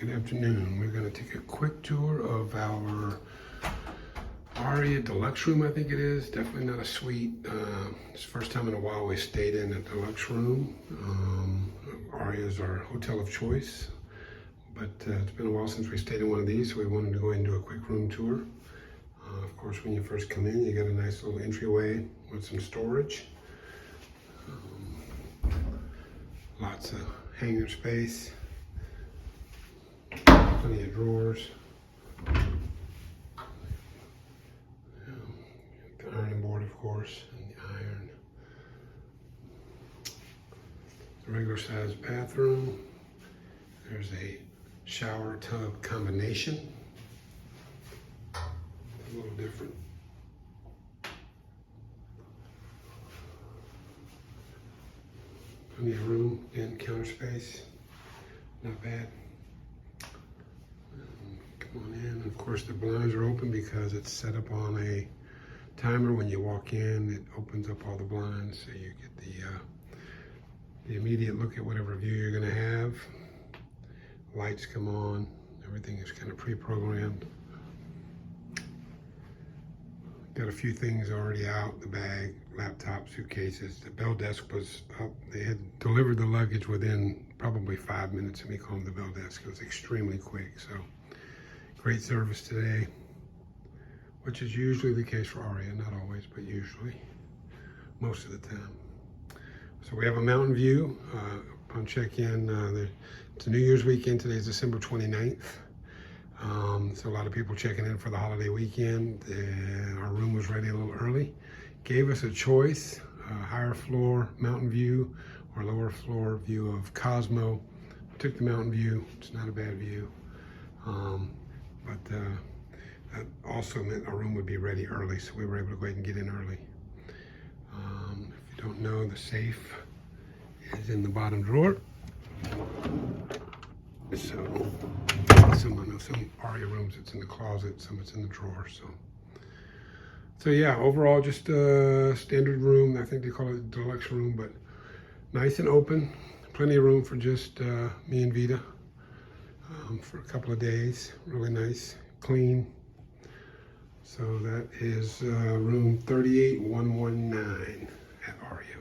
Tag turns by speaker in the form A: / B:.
A: Good afternoon. We're going to take a quick tour of our Aria Deluxe room, I think it is. Definitely not a suite. It's the first time in a while we stayed in a deluxe room. Aria is our hotel of choice, but it's been a while since we stayed in one of these, so we wanted to go ahead and do a quick room tour. Of course, when you first come in, you got a nice little entryway with some storage. Lots of hanger space. Plenty of drawers. The ironing board, of course, and the iron. The regular sized bathroom. There's a shower tub combination. A little different. Plenty of room and counter space. Not bad. Come on in. Of course, the blinds are open because it's set up on a timer. When you walk in, it opens up all the blinds, so you get the immediate look at whatever view you're going to have. Lights come on. Everything is kind of pre-programmed. Got a few things already out. The bag, laptop, suitcases. The bell desk was up. They had delivered the luggage within probably 5 minutes of me calling the bell desk. It was extremely quick. So great service today, which is usually the case for Aria. Not always, but usually, most of the time. So we have a mountain view upon check-in. It's a New Year's weekend. Today is December 29th. So a lot of people checking in for the holiday weekend. Our room was ready a little early. Gave us a choice, higher floor mountain view or lower floor view of Cosmo. Took the mountain view. It's not a bad view. But that also meant our room would be ready early, so we were able to go ahead and get in early. If you don't know, the safe is in the bottom drawer. So some Aria rooms it's in the closet, some it's in the drawer. So yeah, overall just a standard room. I think they call it a deluxe room, but nice and open. Plenty of room for just me and Vita. For a couple of days. Really nice, clean. So that is room 38119 at Aria.